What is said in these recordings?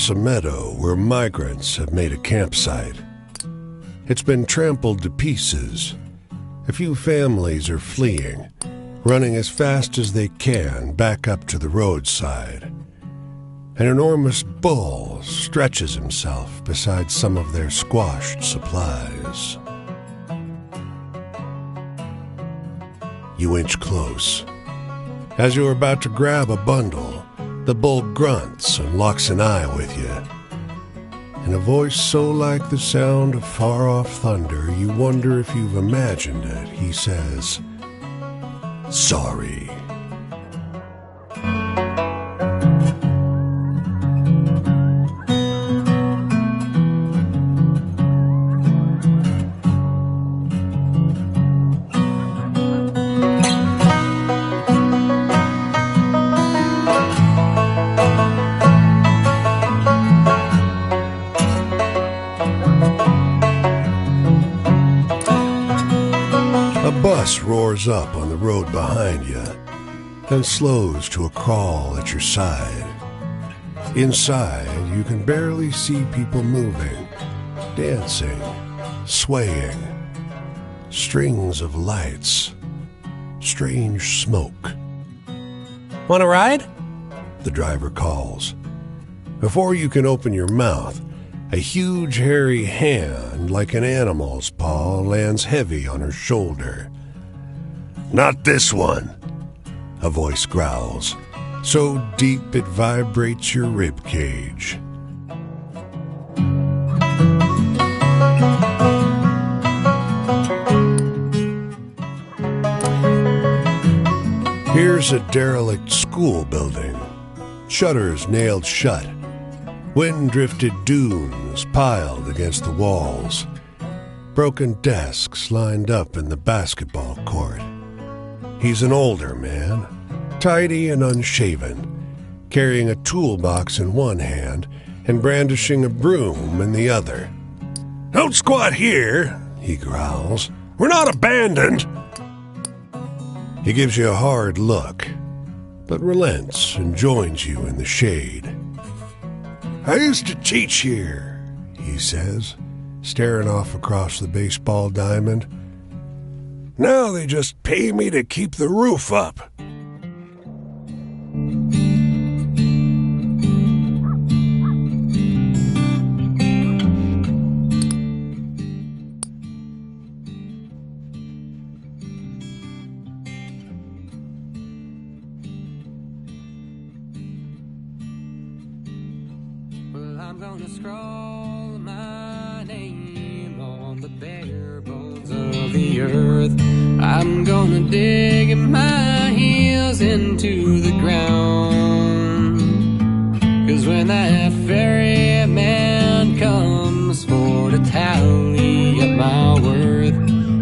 across a meadow where migrants have made a campsite. It's been trampled to pieces. A few families are fleeing, running as fast as they can back up to the roadside. An enormous bull stretches himself beside some of their squashed supplies. You inch close. As you're about to grab a bundle, the bull grunts and locks an eye with you. In a voice so like the sound of far-off thunder, you wonder if you've imagined it, he says, "Sorry." A bus roars up on the road behind you, then slows to a crawl at your side. Inside, you can barely see people moving, dancing, swaying. Strings of lights, strange smoke. Want a ride? The driver calls. Before you can open your mouth, a huge hairy hand, like an animal's paw, lands heavy on her shoulder. "Not this one," a voice growls, so deep it vibrates your rib cage. Here's a derelict school building, shutters nailed shut, wind-drifted dunes piled against the walls, broken desks lined up in the basketball court. He's an older man, tidy and unshaven, carrying a toolbox in one hand and brandishing a broom in the other. "Don't squat here," he growls. "We're not abandoned." He gives you a hard look, but relents and joins you in the shade. "I used to teach here," he says, staring off across the baseball diamond. "Now they just pay me to keep the roof up." I'm gonna scroll my name on the bare bones of the earth. I'm gonna dig my heels into the ground. 'Cause when that ferryman comes for to tally up my worth,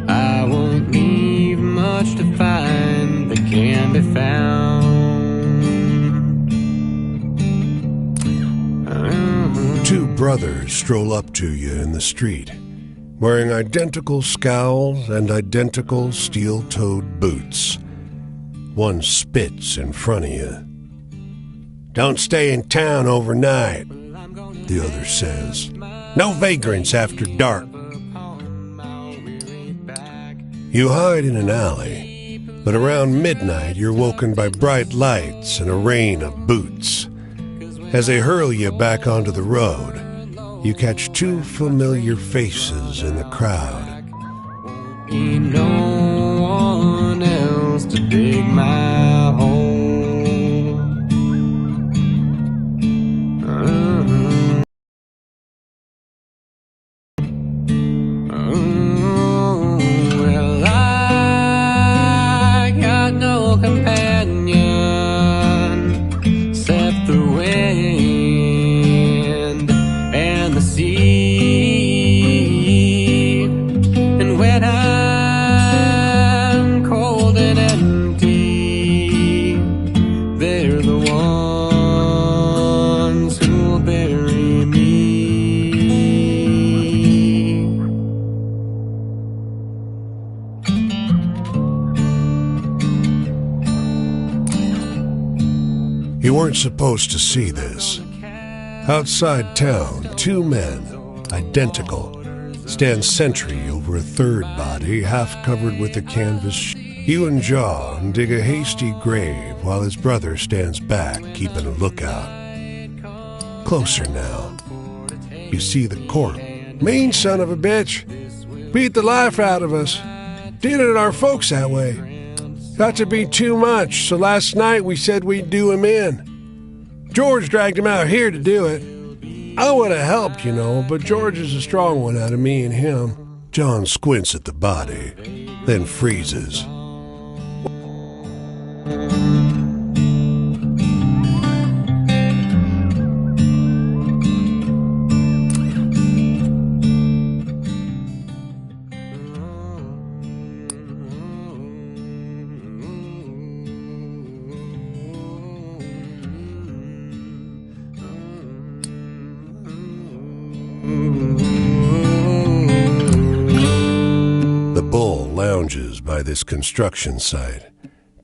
I won't leave much to find that can be found. Two brothers stroll up to you in the street, wearing identical scowls and identical steel-toed boots. One spits in front of you. "Don't stay in town overnight," the other says. "No vagrants after dark." You hide in an alley, but around midnight you're woken by bright lights and a rain of boots. As they hurl you back onto the road, you catch two familiar faces in the crowd. Ain't no one else to dig my hole. Well, I got no companion except the wind and the sea. And when I'm cold and empty, they're the ones who'll bury me. You weren't supposed to see this. Outside town, two men, identical, stand sentry over a third body half covered with a canvas. Hugh and John dig a hasty grave while his brother stands back, keeping a lookout. Closer now. You see the corpse. Mean son of a bitch. Beat the life out of us. Did it our folks that way. Got to be too much, so last night we said we'd do him in. George dragged him out here to do it. I would have helped, you know, but George is a strong one out of me and him. John squints at the body, then freezes. The bull lounges by this construction site,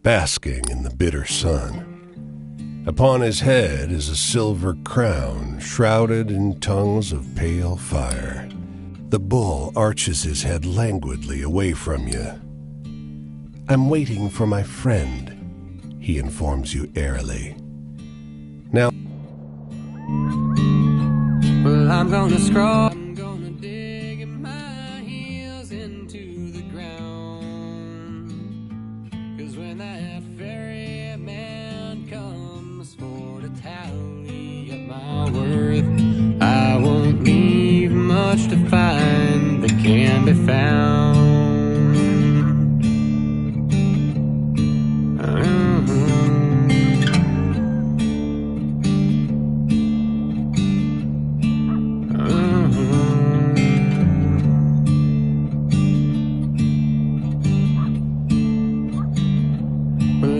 basking in the bitter sun. Upon his head is a silver crown shrouded in tongues of pale fire. The bull arches his head languidly away from you. "I'm waiting for my friend," he informs you airily. Now, well, I'm gonna scroll. I'm gonna dig my heels into the ground. 'Cause when that ferryman comes for to tally up my worth, I won't leave much to find that can be found.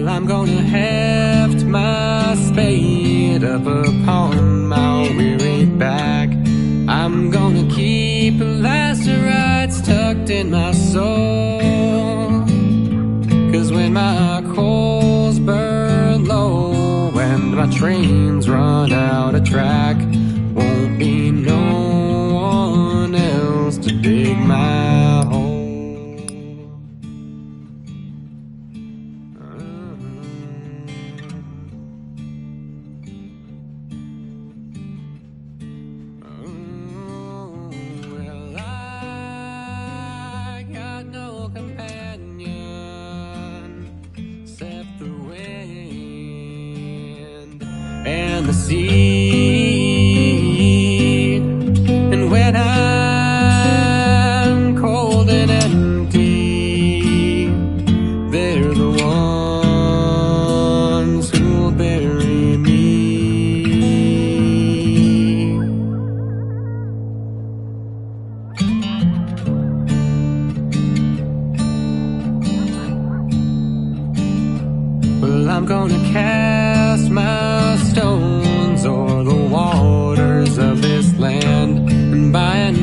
I'm gonna heft my spade up upon my weary back. I'm gonna keep lacerates tucked in my soul. 'Cause when my coals burn low and my trains run out of track, won't be no one else to dig my hole. And the sea, and when I'm cold and empty, they're the ones who'll bury me. Well, I'm gonna cast my stones o'er the waters of this land, and by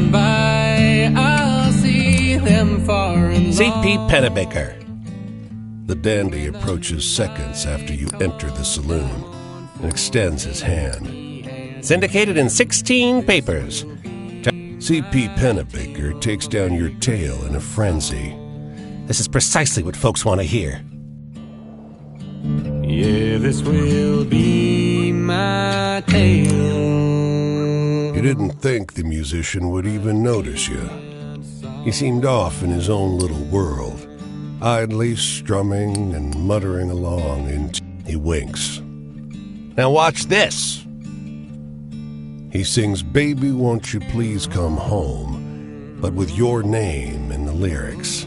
I'll see them far and C.P. Pennebaker. The dandy approaches seconds after you enter the saloon and extends his hand. Syndicated in 16 papers. C.P. Pennebaker takes down your tail in a frenzy. This is precisely what folks want to hear. Yeah, this will be my tale. You didn't think the musician would even notice you. He seemed off in his own little world, idly strumming and muttering along. He winks. Now watch this. He sings "Baby, Won't You Please Come Home," but with your name in the lyrics.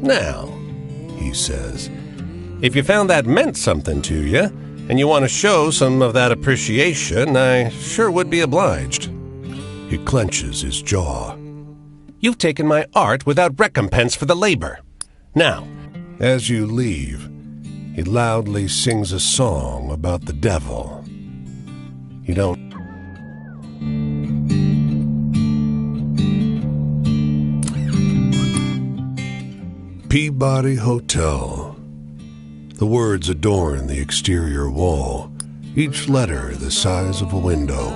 Now, He says, if you found that meant something to you, and you want to show some of that appreciation, I sure would be obliged. He clenches his jaw. You've taken my art without recompense for the labor. Now, As you leave, he loudly sings a song about the devil. You don't. Peabody Hotel. The words adorn the exterior wall, each letter the size of a window.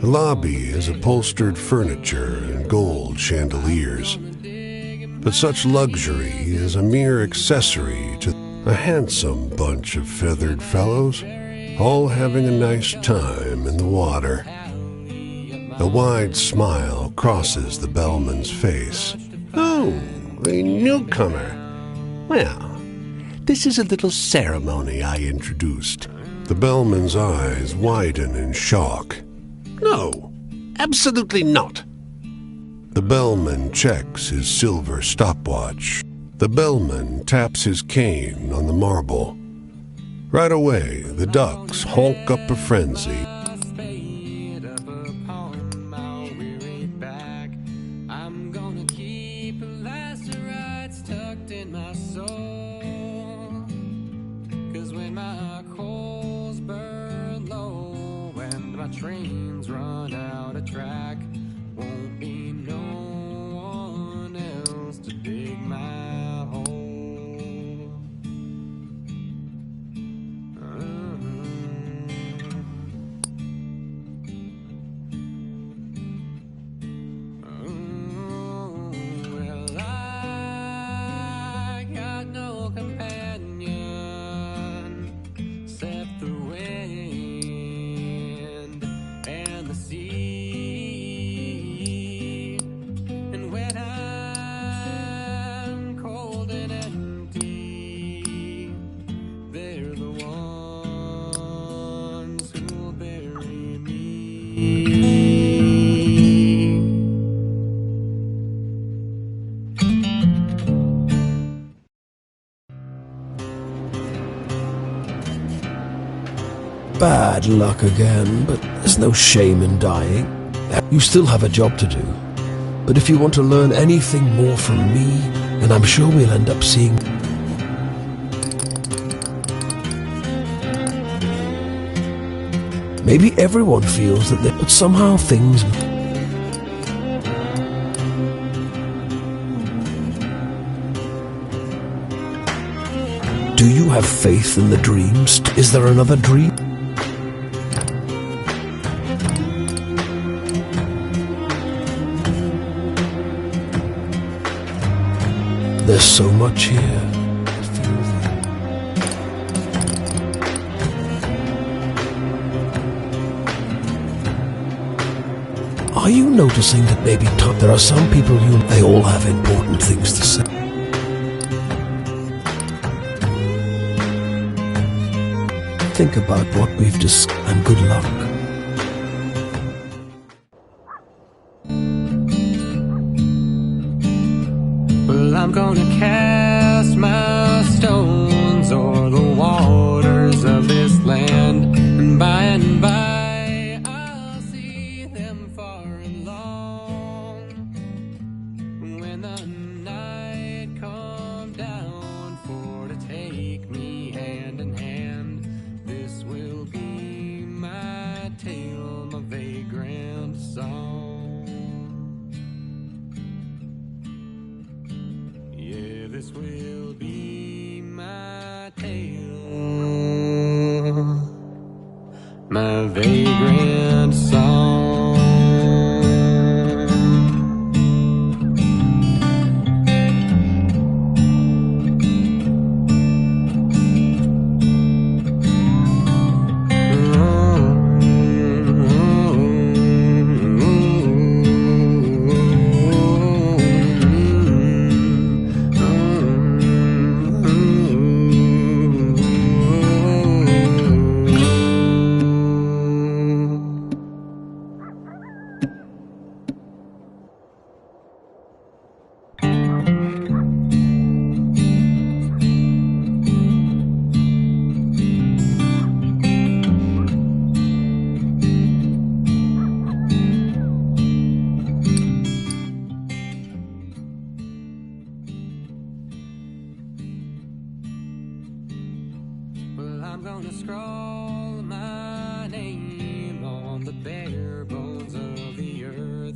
The lobby has upholstered furniture and gold chandeliers, but such luxury is a mere accessory to a handsome bunch of feathered fellows, all having a nice time in the water. A wide smile crosses the bellman's face. Oh, a newcomer. Well, this is a little ceremony I introduced. The bellman's eyes widen in shock. No, absolutely not. The bellman checks his silver stopwatch. The bellman taps his cane on the marble. Right away, the ducks honk up a frenzy. I'm gonna keep lacerates tucked in my soul. 'Cause when my coals burn low and my trains run out of track, won't be no one else to dig my hole. Well, I got no companion except the wind and the sea. And when I'm cold and empty, they're the ones who'll bury me. Bad luck again, but there's no shame in dying. You still have a job to do. But if you want to learn anything more from me, then I'm sure we'll end up seeing... Maybe everyone feels that but somehow things... Do you have faith in the dreams? Is there another dream? There's so much here. Are you noticing that maybe there are some people they all have important things to say? Think about what we've discussed and good luck. Well, I'm gonna cast my stones o'er the waters of this land, and by I'll see them far and long. When the night comes down for to take me hand in hand, this will be my tale, my vagrant song. This will be my tale, my vagrant song. I'm gonna scrawl my name on the bare bones of the earth.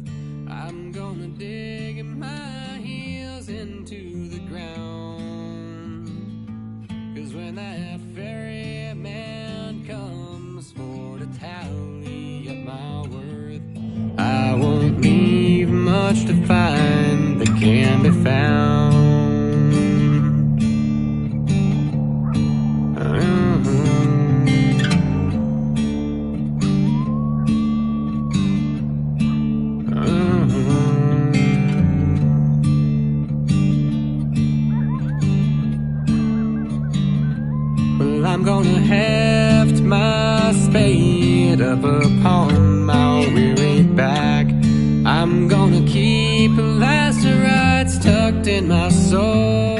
I'm gonna dig my heels into the ground. 'Cause when that ferryman comes for to tally up my worth, found. Well, I'm gonna heft my spade up upon my weary back. I'm gonna keep lacerates tucked in my soul.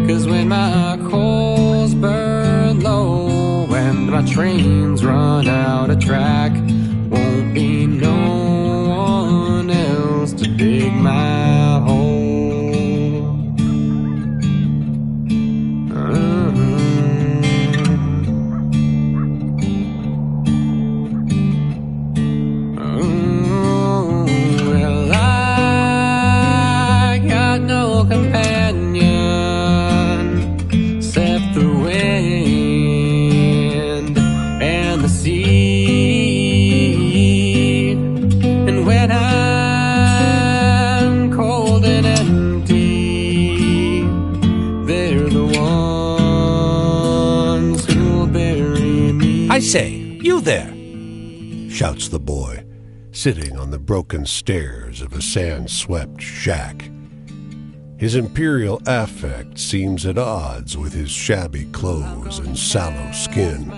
'Cause when my coals burn low and my trains run out of track, won't be no one else to dig my hole. Well, I got no companion except the wind and the sea. And when I'm cold and empty, they're the ones who'll bury me. I say, you there! Shouts the boy, sitting on the broken stairs of a sand-swept shack. His imperial affect seems at odds with his shabby clothes and sallow skin.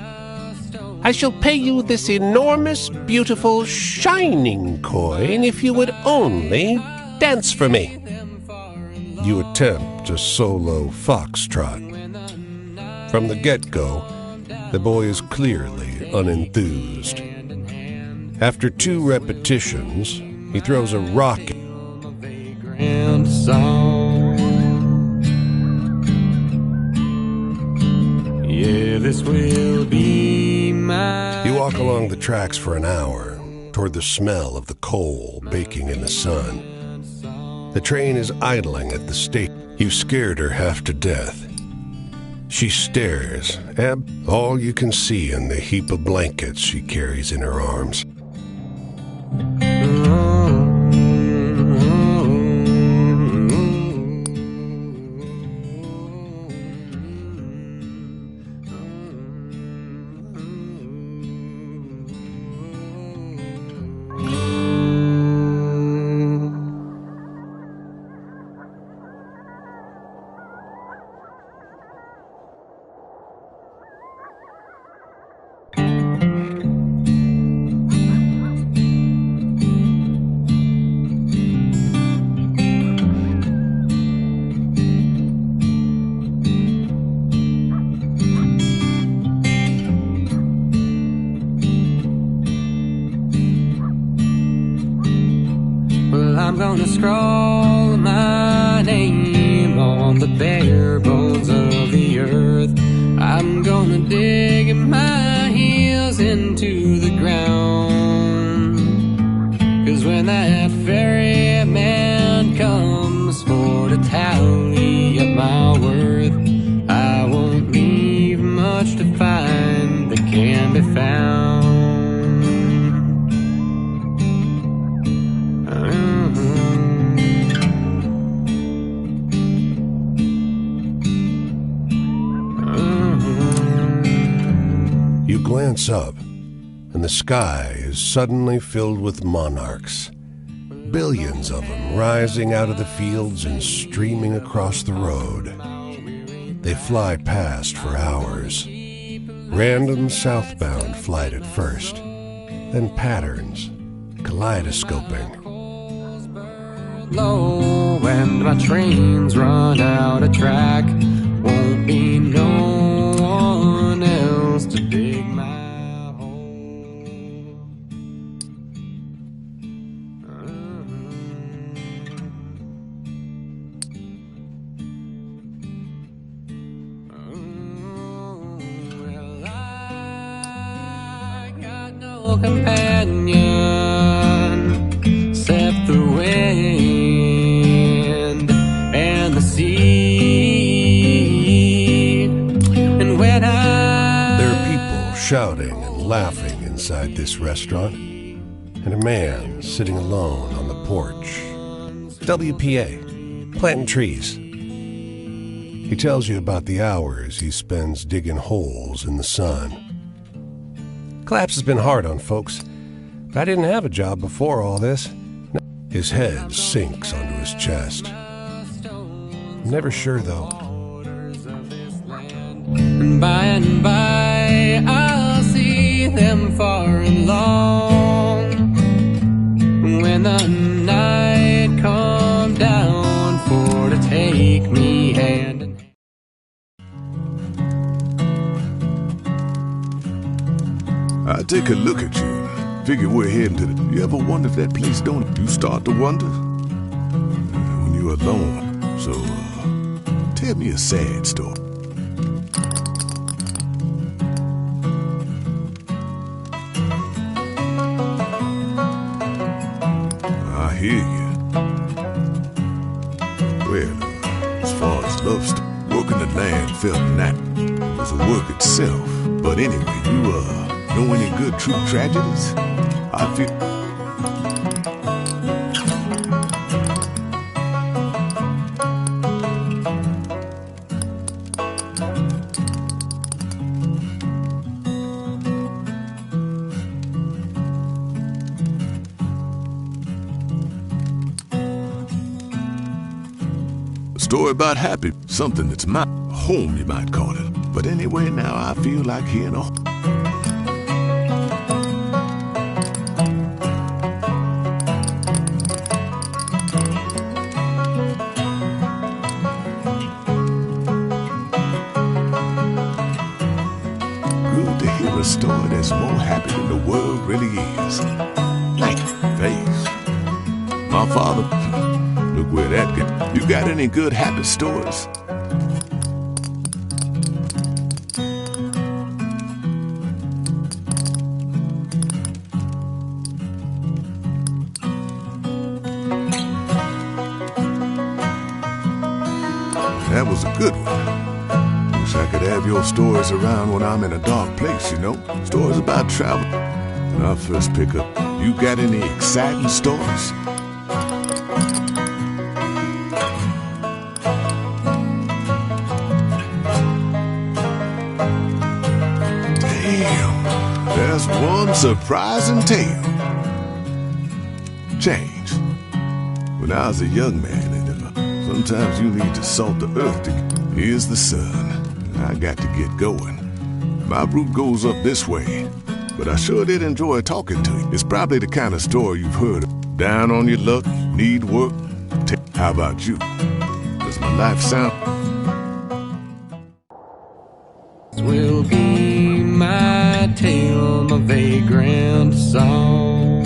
I shall pay you this enormous, beautiful, shining coin if you would only dance for me. You attempt a solo foxtrot. From the get-go, the boy is clearly unenthused. After 2 repetitions, he throws a rock. And song. Yeah, this will be my. You walk along the tracks for an hour, toward the smell of the coal baking in the sun. The train is idling at the station. You've scared her half to death. She stares, all you can see in the heap of blankets she carries in her arms. I'm gonna scrawl my name on the bare bones of the earth. I'm gonna dig my heels into the ground. 'Cause when that ferryman comes for to tally up my worth, I won't leave much to find that can be found. You glance up, and the sky is suddenly filled with monarchs. Billions of them rising out of the fields and streaming across the road. They fly past for hours. Random southbound flight at first, then patterns, kaleidoscoping. Low and my trains run out of track, won't be no one else to dig my hole. Well, I got no companion except the wind and the sea. And when There are people shouting and laughing inside this restaurant, and a man sitting alone on the porch. WPA, planting trees. He tells you about the hours he spends digging holes in the sun. Collapse has been hard on folks, but I didn't have a job before all this. His head sinks onto his chest. I'm never sure, though. And by, I'll see them far and long. When the night come down for to take me hand in hand. I take a look at you. Figure we're heading to the... You ever wonder if that place don't... You start to wonder when you're alone. So, tell me a sad story. I hear you. Well, as far as love story, working the land felt that it was a work itself. But anyway, you, know any good true tragedies? I feel... A story about happy, something that's my home, you might call it. But anyway, now I feel like hearing a... A story that's more happy than the world really is. Like face. My father, look where that got. You got any good happy stories? That was a good one. I could have your stories around when I'm in a dark place, you know? Stories about travel. When I first pick up, you got any exciting stories? Damn, there's one surprising tale. Change. When I was a young man, and sometimes you need to salt the earth to... Here's the sun. I got to get going. My route goes up this way, but I sure did enjoy talking to you. It's probably the kind of story you've heard of. Down on your luck, need work. How about you? Does my life sound... Will be my tale, my vagrant song.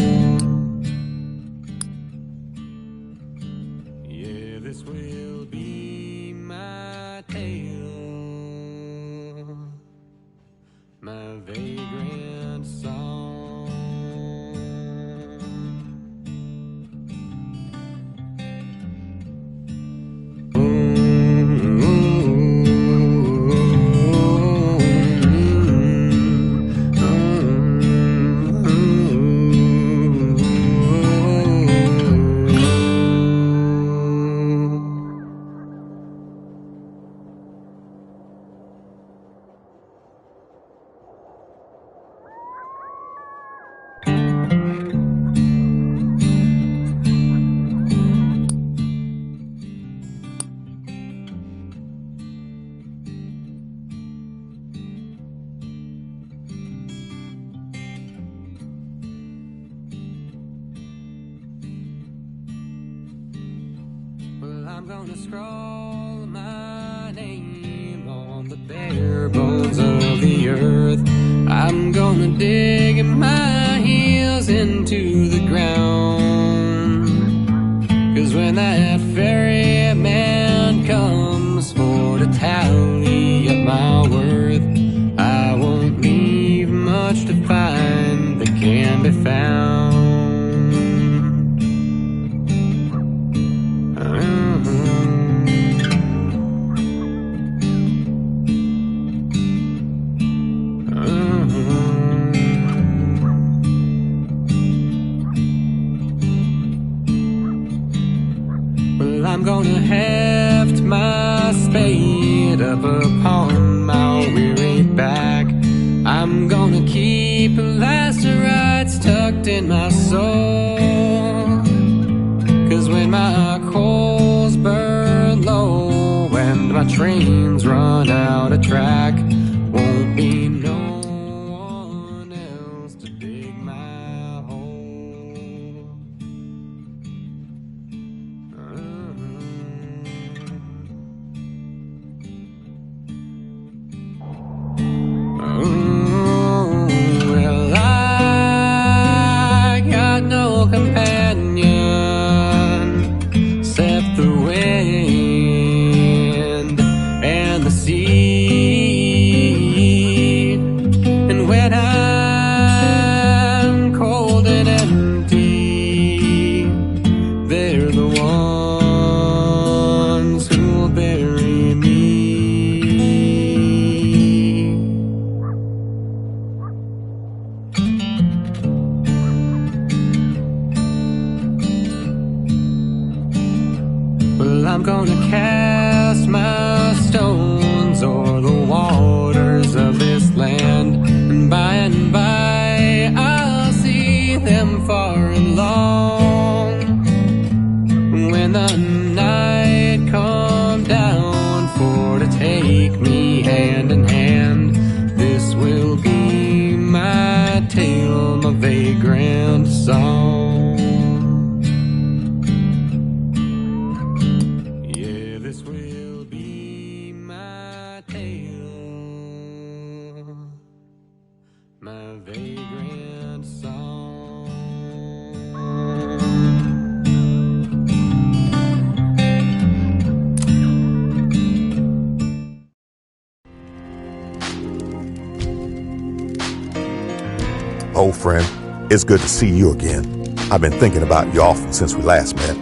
Yeah, this will be my tale. My vagrant song. I'm gonna scroll my name on the bare bones of the earth. I'm gonna dig my heels into the ground. 'Cause when that ferryman comes for to tally up my worth, I won't leave much to find that can be found. I'm gonna heft my spade up upon my weary back. I'm gonna keep lacerates tucked in my soul. 'Cause when my coals burn low and my trains run out of track, won't be no one else to dig my hole. Well, I got no companion except the wind and the sea. And when I'm cold and empty, they're the ones who'll bury me. Well, I'm gonna cast my stones o'er the waters of this land, and by I'll see them far and long. When the night come down for to take me hand in hand, this will be my tale, my vagrant song. Yeah, this will be my tale, my vagrant song. Old friend, it's good to see you again. I've been thinking about you often since we last met.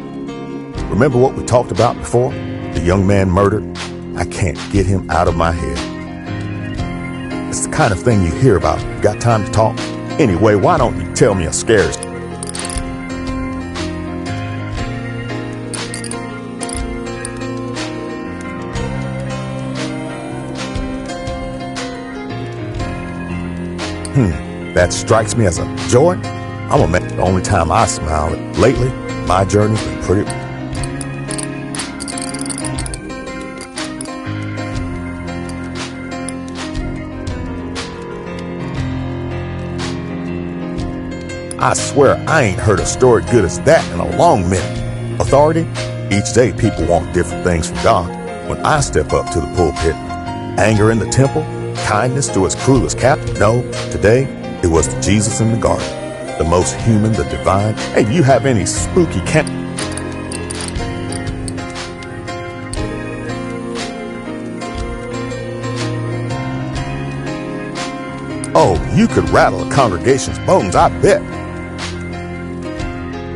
Remember what we talked about before? The young man murdered? I can't get him out of my head. It's the kind of thing you hear about. Got time to talk? Anyway, why don't you tell me a scare? That strikes me as a joy. I'm gonna make the only time I smile. Lately, my journey's been pretty. I swear I ain't heard a story good as that in a long minute. Authority? Each day people want different things from God. When I step up to the pulpit, anger in the temple, kindness to its cruelest captain. No, today it was the Jesus in the garden, the most human, the divine. Hey, you have any spooky camp? Oh, you could rattle a congregation's bones, I bet.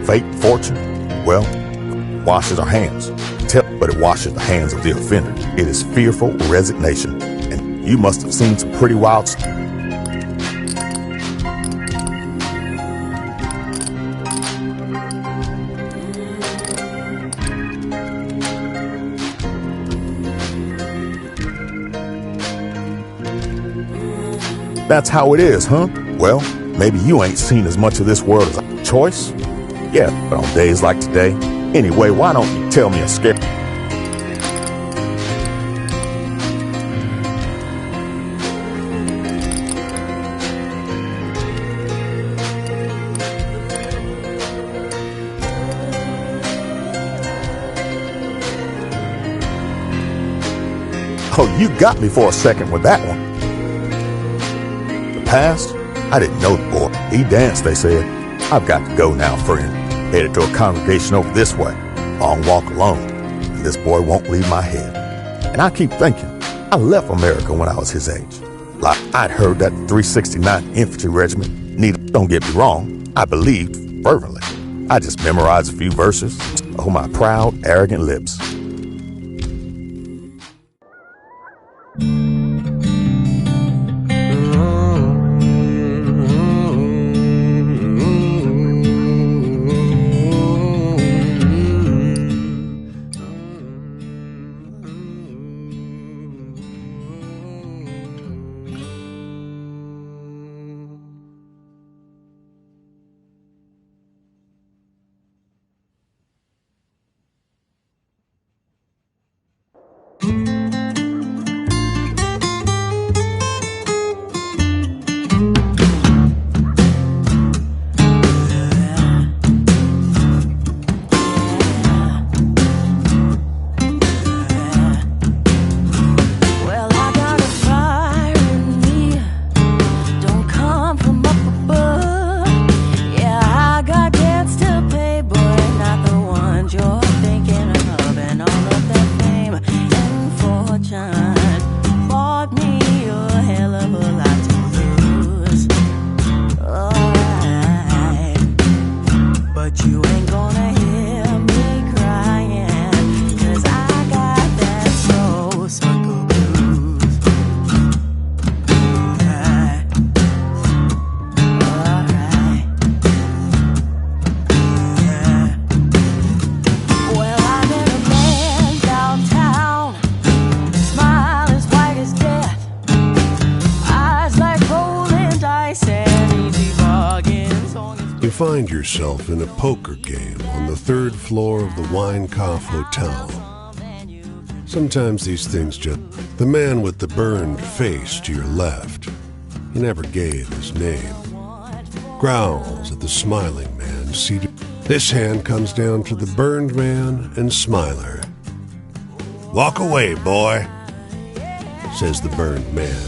Fate, fortune, well, washes our hands. But it washes the hands of the offender. It is fearful resignation. And you must have seen some pretty wild stuff. That's how it is, huh? Well, maybe you ain't seen as much of this world as a choice. Yeah, but on days like today. Anyway, why don't you tell me a scare? Oh, you got me for a second with that one. The past? I didn't know the boy. He danced, they said. I've got to go now, friend. Headed to a congregation over this way. Long walk alone. And this boy won't leave my head. And I keep thinking, I left America when I was his age. Like I'd heard that 369th Infantry Regiment. Don't get me wrong, I believed fervently. I just memorized a few verses. Oh, my proud, arrogant lips. find yourself in a poker game on the third floor of the Winecoff Hotel. Sometimes these things just... The man with the burned face to your left, he never gave his name, growls at the smiling man seated. This hand comes down to the burned man and Smiler. "Walk away, boy," says the burned man.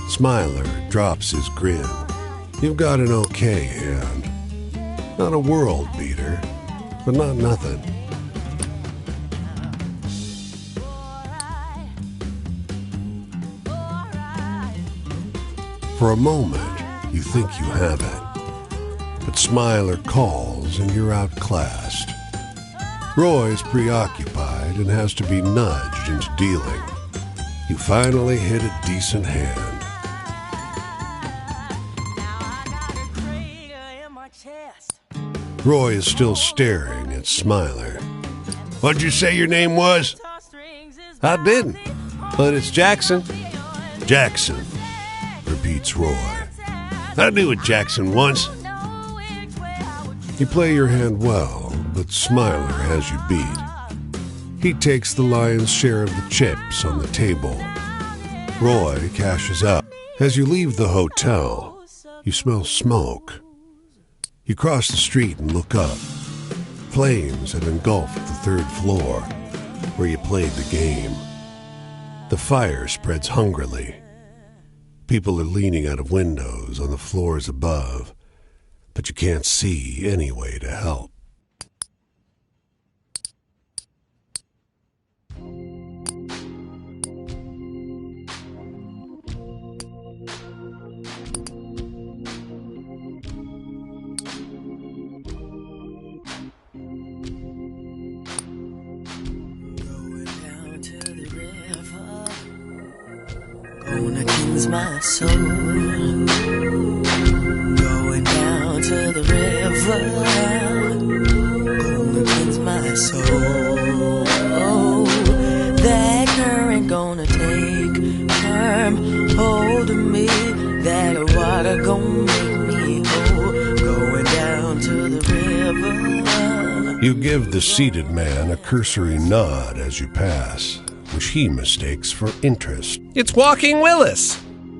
Smiler drops his grin. You've got an okay hand. Not a world beater, but not nothing. For a moment, you think you have it. But Smiler calls and you're outclassed. Roy's preoccupied and has to be nudged into dealing. You finally hit a decent hand. Roy is still staring at Smiler. "What'd you say your name was?" I didn't, but it's Jackson. "Jackson," repeats Roy. "I knew a Jackson once." You play your hand well, but Smiler has you beat. He takes the lion's share of the chips on the table. Roy cashes out. As you leave the hotel, you smell smoke. You cross the street and look up. Flames have engulfed the third floor, where you played the game. The fire spreads hungrily. People are leaning out of windows on the floors above, but you can't see any way to help. Gonna cleanse my soul. Going down to the river. Gonna cleanse my soul. That current gonna take firm hold of me. That water gonna make me whole. Going down to the river. You give the seated man a cursory nod as you pass, which he mistakes for interest. It's Walking Willis.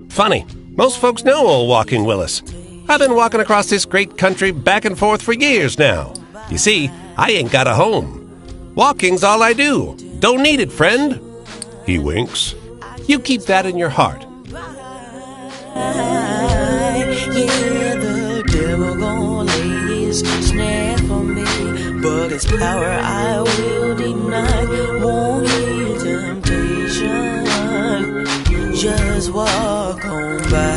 Funny, most folks know old Walking Willis. I've been walking across this great country back and forth for years now. You see, I ain't got a home. Walking's all I do. Don't need it, friend. He winks. You keep that in your heart. Yeah, the devil gon' lay his snare for me, but his power I will deny. Won't heed temptation, just walk on by.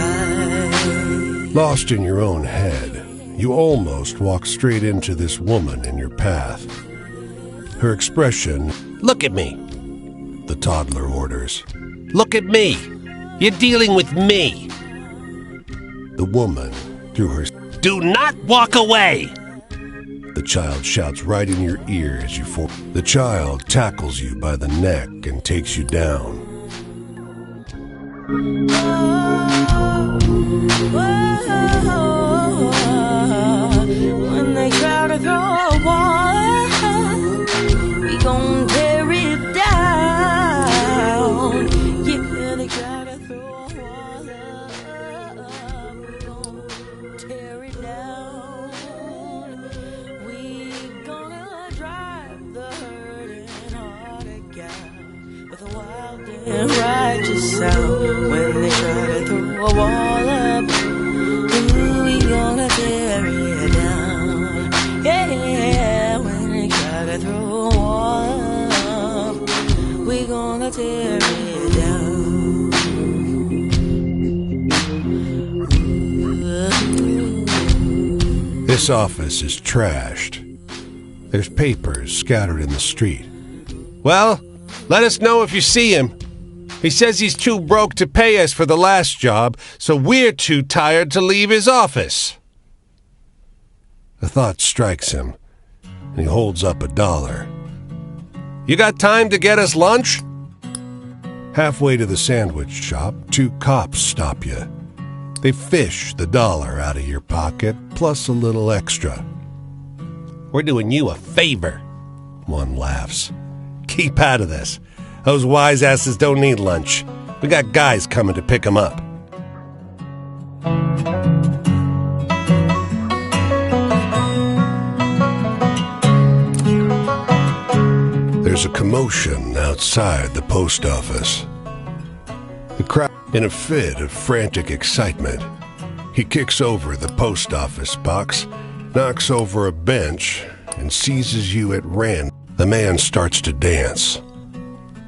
Lost in your own head, you almost walk straight into this woman in your path. Her expression, Look at me. the toddler orders. Look at me. You're dealing with me. The woman, through her... Do not walk away. The child shouts right in your ear as you fall. The child tackles you by the neck and takes you down. When they try to throw a wall, we gon' tear it down. Yeah, they try to throw a wall up, we gon' tear it down. We gonna drive the hurting heartache out with a wild and righteous sound. When they try to throw a wall up, we gonna tear it down. Yeah, when they try to throw a wall up, we gonna tear it down. This office is trashed. There's papers scattered in the street. Well, let us know if you see him. He says he's too broke to pay us for the last job, so we're too tired to leave his office. A thought strikes him, and he holds up $1. You got time to get us lunch? Halfway to the sandwich shop, 2 cops stop you. They fish the dollar out of your pocket, plus a little extra. We're doing you a favor. One laughs. Keep out of this. Those wise asses don't need lunch. We got guys coming to pick them up. There's a commotion outside the post office. The crowd, in a fit of frantic excitement, he kicks over the post office box, knocks over a bench, and seizes you at random. The man starts to dance.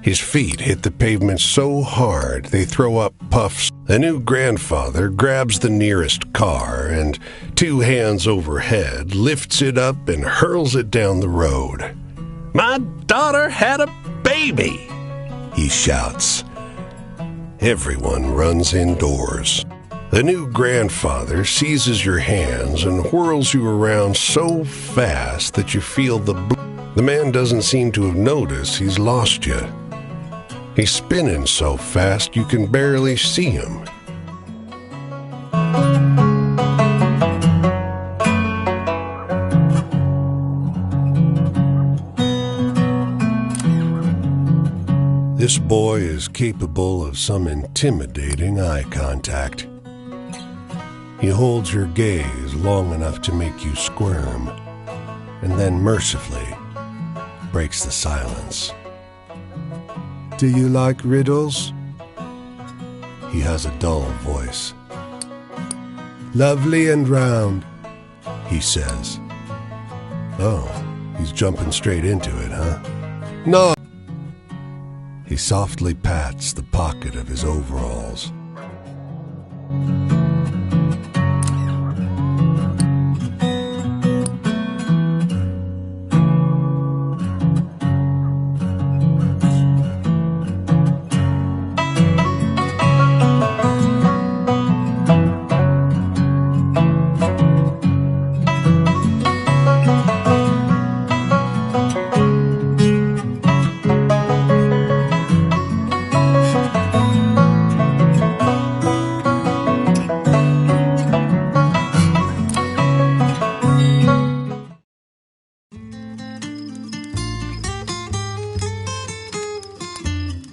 His feet hit the pavement so hard they throw up puffs. The new grandfather grabs the nearest car and, 2 hands overhead, lifts it up and hurls it down the road. My daughter had a baby, he shouts. Everyone runs indoors. The new grandfather seizes your hands and whirls you around so fast that you feel the man doesn't seem to have noticed he's lost you. He's spinning so fast you can barely see him. This boy is capable of some intimidating eye contact. He holds your gaze long enough to make you squirm, and then mercifully breaks the silence. Do you like riddles? He has a dull voice. Lovely and round, he says. Oh, he's jumping straight into it, huh? No! He softly pats the pocket of his overalls.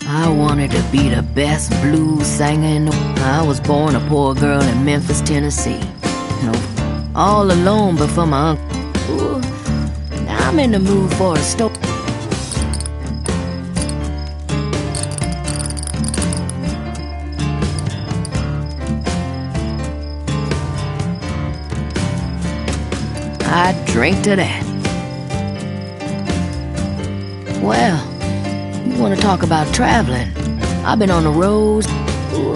I wanted to be the best blues singer in the world. I was born a poor girl in Memphis, Tennessee. All alone but for my uncle. Ooh, now I'm in the mood for a story. I drink to that. Well, you want to talk about traveling? I've been on the road. Ooh.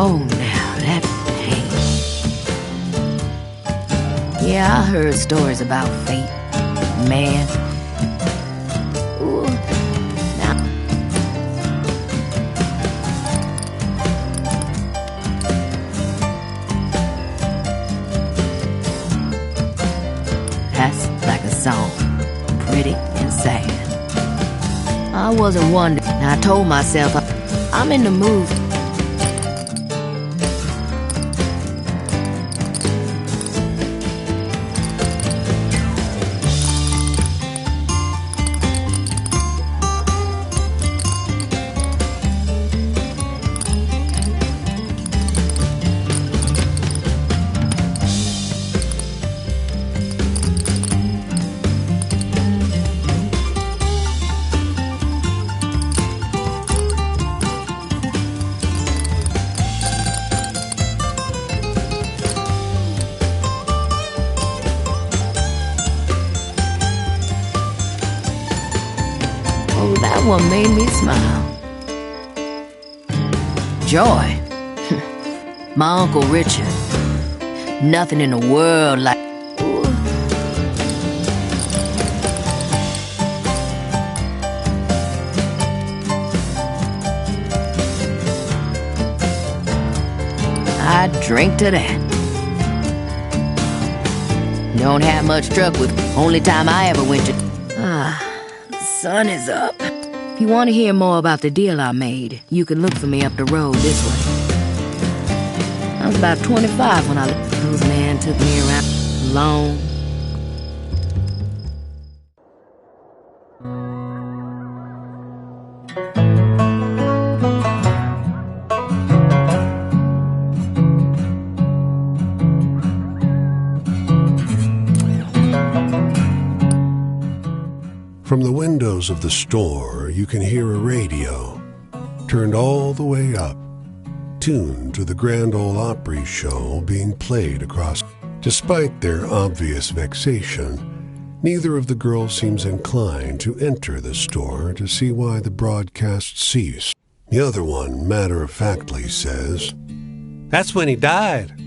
Oh, now that pain. Yeah, I heard stories about fate, man. Ooh, now. That's like a song, pretty and sad. I wasn't wondering. I told myself I'm in the mood. Oh, that one made me smile. Joy. My Uncle Richard. Nothing in the world like... Ooh. I drink to that. Don't have much truck with. Only time I ever went to. The sun is up. If you want to hear more about the deal I made, you can look for me up the road this way. I was about 25 when those man took me around alone. From the windows of the store, you can hear a radio, turned all the way up, tuned to the Grand Ole Opry show being played across. Despite their obvious vexation, neither of the girls seems inclined to enter the store to see why the broadcast ceased. The other one matter-of-factly says, That's when he died.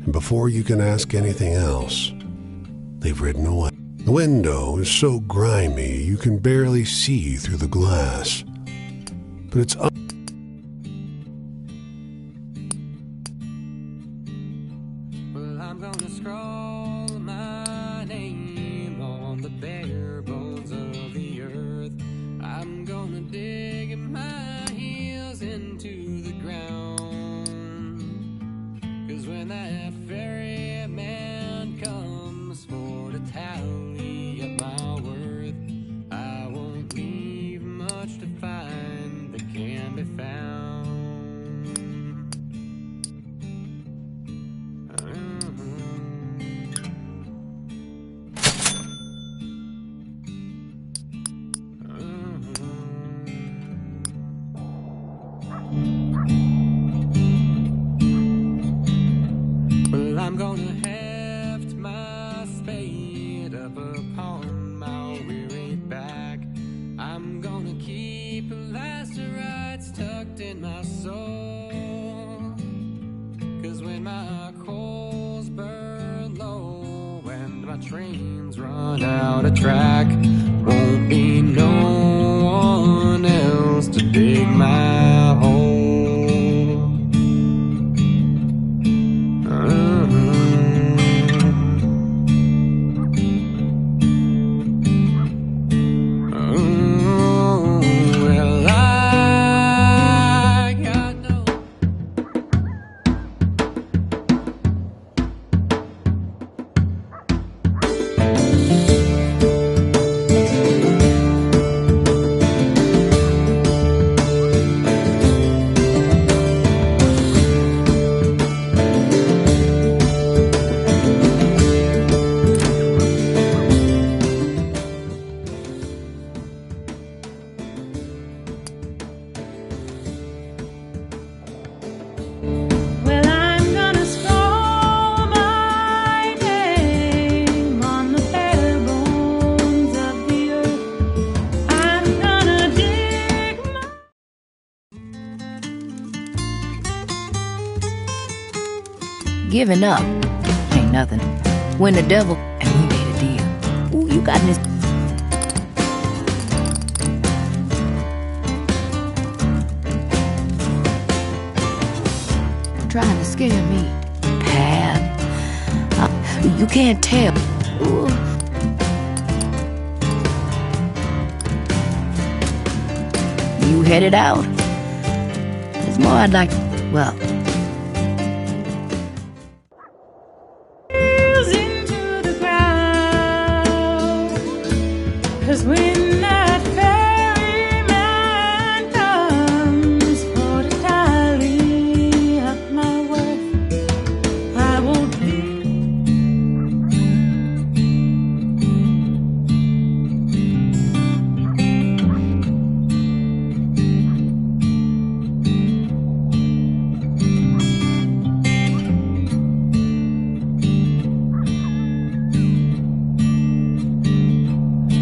and before you can ask anything else, they've ridden away. The window is so grimy you can barely see through the glass, but it's up. Well, I'm gonna scroll my name on the bare bones of the earth. I'm gonna dig my heels into the ground. 'Cause when that ferryman comes for to tally up my worth, I won't leave much to find that can be found. Well, I'm gonna heft my spade up upon my weary back. I'm gonna keep lacerates tucked in my soul. 'Cause when my coals burn low and my trains run out of track, won't be no one else to dig my hole. Well, I got no. Well, I'm gonna scroll my name on the bare bones of the earth. I'm gonna dig my. Giving up ain't nothing. When the devil and we made a deal. Ooh, you got this. Trying to scare me, Pat. You can't tell. Ooh. You headed out. There's more I'd like. Well. Into the ground. 'Cause when that ferryman comes for to tally up my worth, I won't leave.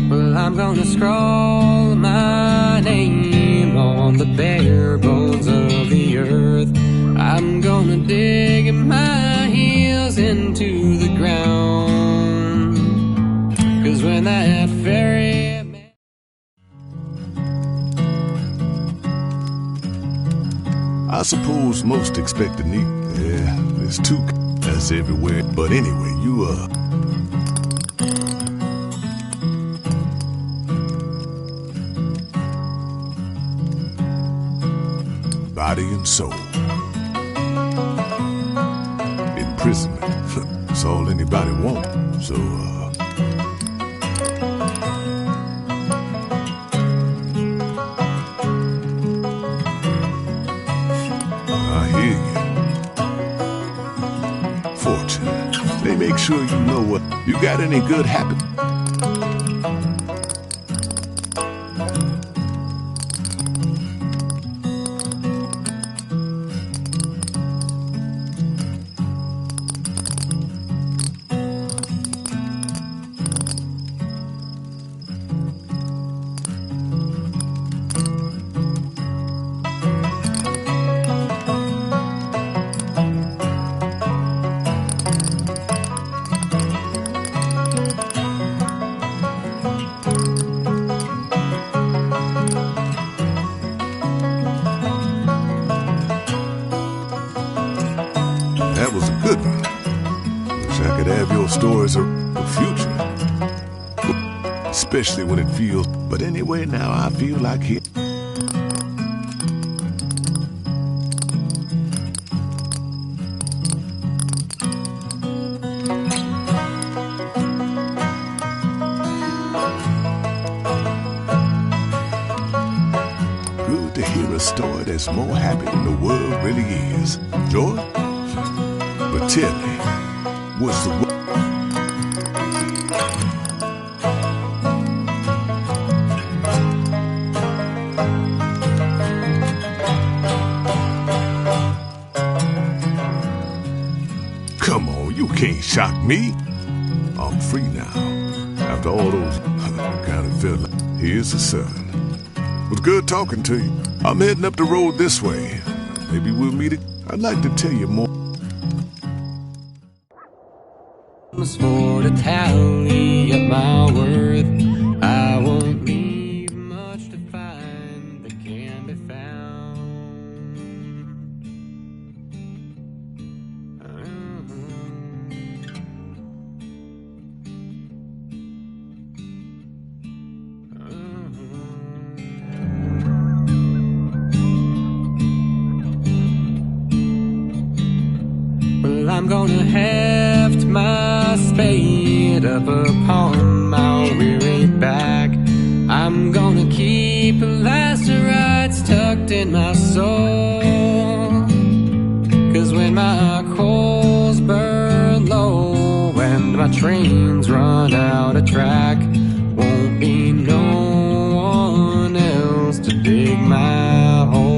Well, I'm gonna scroll my name on the bare bones of the earth. I'm gonna dig my heels into the ground. 'Cause when that ferryman. I suppose most expect to need. Yeah, there's two. That's everywhere. But anyway, body and soul. Imprisonment. That's all anybody wants. So, I hear you. Fortune. They make sure you know what you got any good habits. That was a good one. Wish I could have your stories of the future. Especially when it feels. But anyway, now I feel like he. Good to hear a story that's more happy than the world really is. Joy? But tell me, what's the Come on, you can't shock me. I'm free now. After all those, kind of felt like, here's the sun. It was good talking to you. I'm heading up the road this way. Maybe we'll meet it. I'd like to tell you more. For the tally of my worth, I won't leave much to find that can be found. Well, I'm gonna heft my spade up upon my weary back. I'm gonna keep lacerates tucked in my soul. 'Cause when my coals burn low and my trains run out of track, won't be no one else to dig my hole.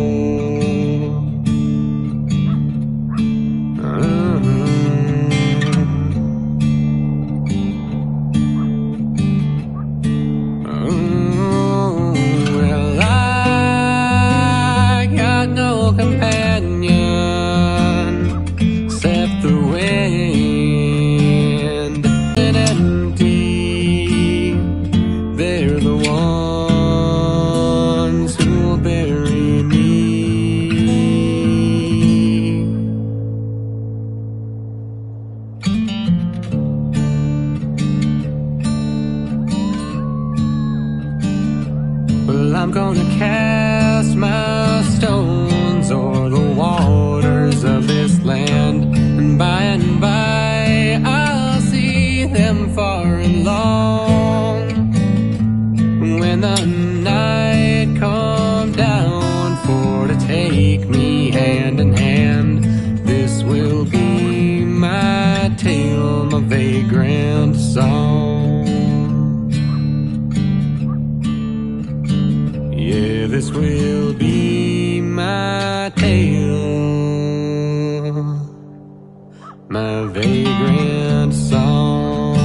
I'm gonna cast my stones o'er the waters of this land, and by I'll see them far and long. When the night come down for to take me hand in hand, this will be my tale, my vagrant song. Yeah, this will be my tale, my vagrant song.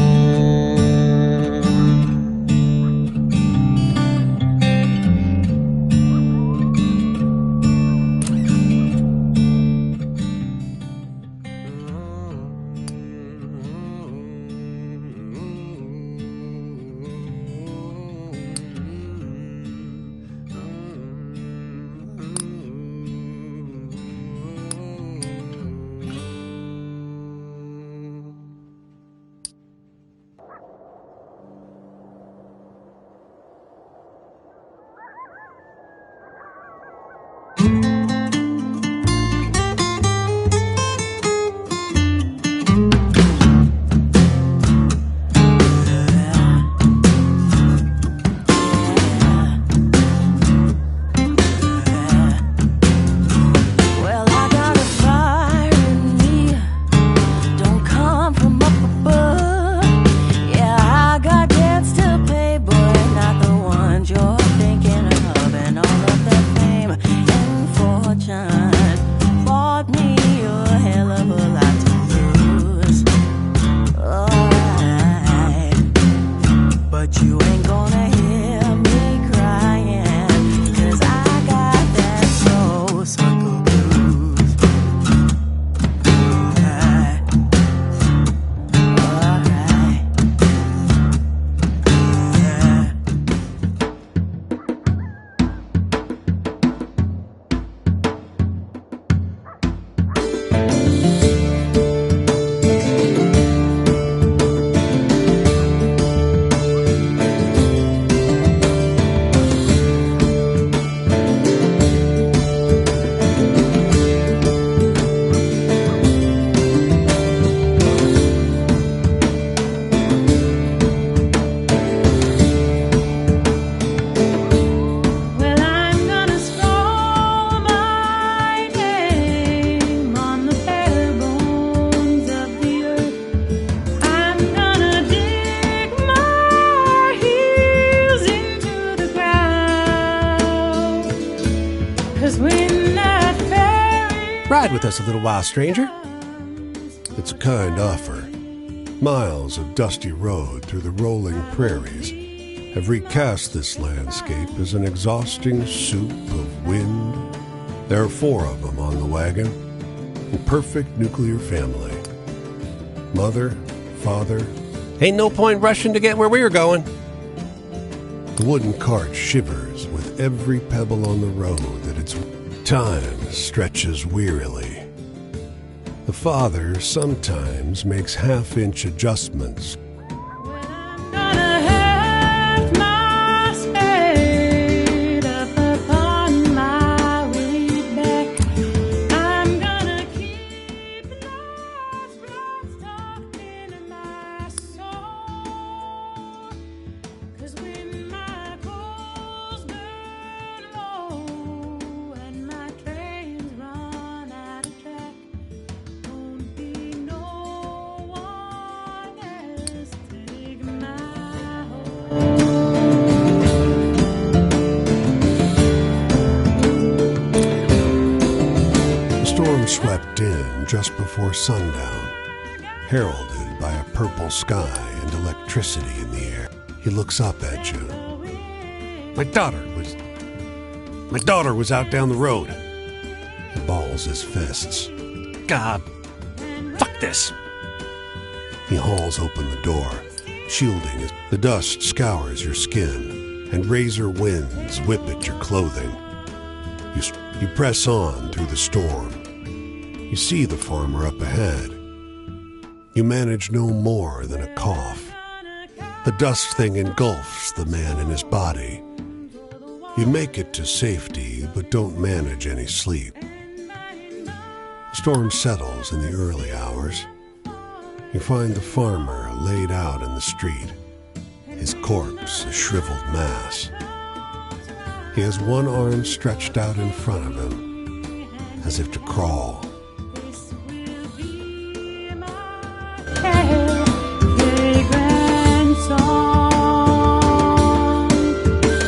ride with us a little while, stranger? It's a kind offer. Miles of dusty road through the rolling prairies have recast this landscape as an exhausting soup of wind. There are 4 of them on the wagon, a perfect nuclear family. Mother, father. Ain't no point rushing to get where we're going. The wooden cart shivers with every pebble on the road that its time stretches wearily. The father sometimes makes half-inch adjustments. Gonna have my spade up upon my way back. I'm gonna keep those roads tucked in my soul. 'Cause when my coals burn low and my trains run out of track, won't be no one else to take my home. The storm swept in just before sundown, heralded by a purple sky and electricity in the air. He looks up at you. My daughter was out down the road. He balls his fists. God, fuck this. He hauls open the door, shielding as the dust scours your skin and razor winds whip at your clothing. You press on through the storm. You see the farmer up ahead. You manage no more than a cough. The dust thing engulfs the man in his body. You make it to safety, but don't manage any sleep. The storm settles in the early hours. You find the farmer laid out in the street, his corpse a shriveled mass. He has one arm stretched out in front of him, as if to crawl. This will be my vagrant song.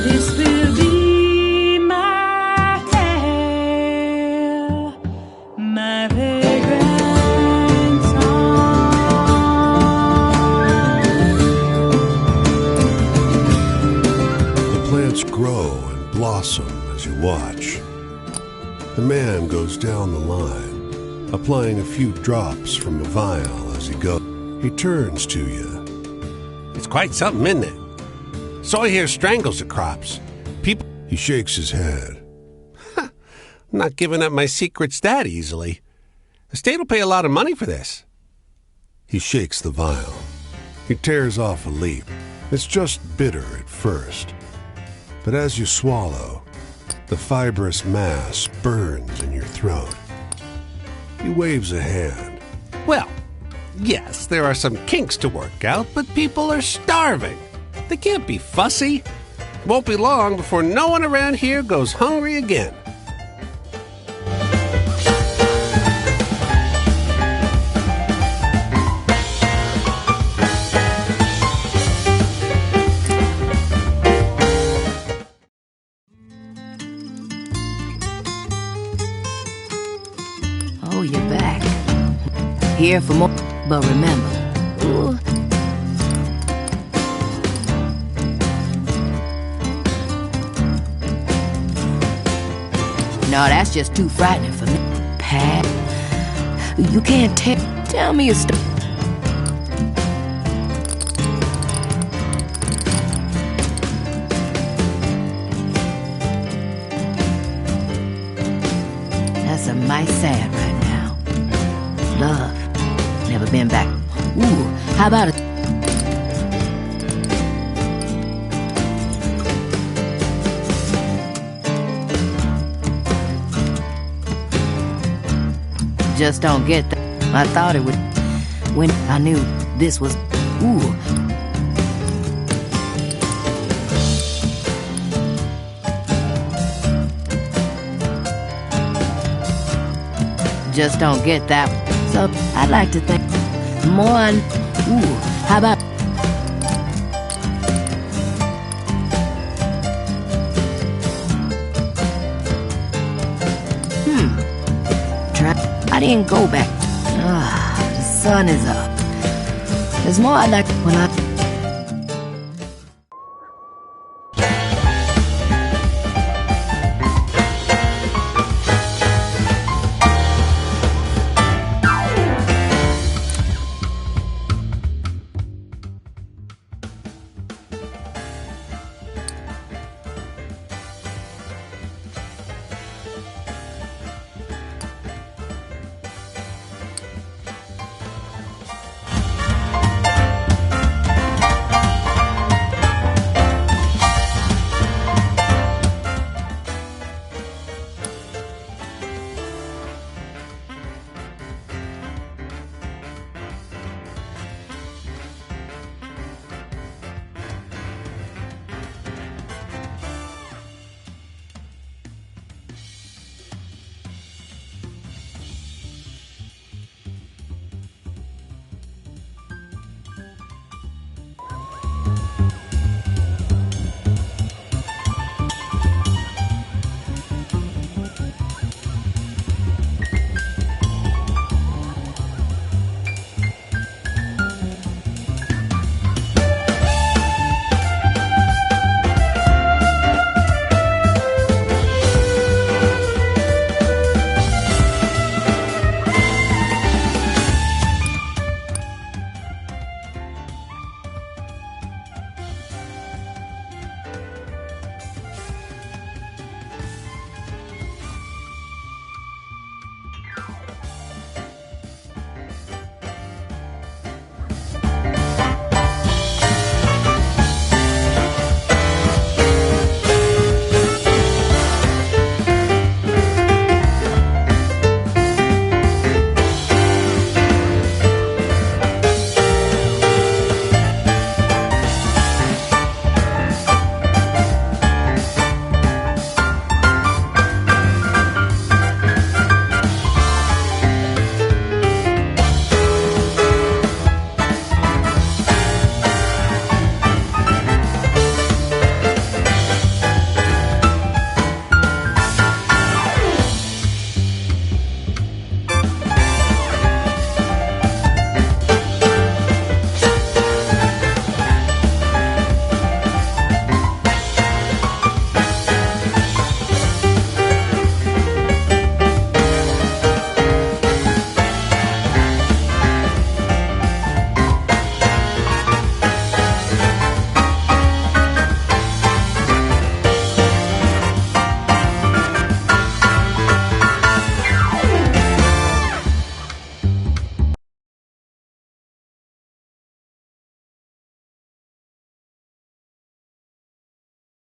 This will be my tale, my vagrant song. The plants grow and blossom as you watch. The man goes down the line, applying a few drops from a vial as he goes. He turns to you. It's quite something, isn't it? Soy here strangles the crops. People... He shakes his head. I'm not giving up my secrets that easily. The state will pay a lot of money for this. He shakes the vial. He tears off a leaf. It's just bitter at first. But as you swallow, the fibrous mass burns in your throat. He waves a hand. Well, yes, there are some kinks to work out, but people are starving. They can't be fussy. Won't be long before no one around here goes hungry again. Oh, you're back. Here for more. But remember, ooh, no, that's just too frightening for me. Pat, you can't tell me a story. That's a mite sad right now. Love. Never been back. Ooh, how about it? Just don't get that. I thought it would when I knew this was. Ooh. Just don't get that. So I'd like to think more on. Ooh, how about? Try. I didn't go back. The sun is up. There's more I'd like when I...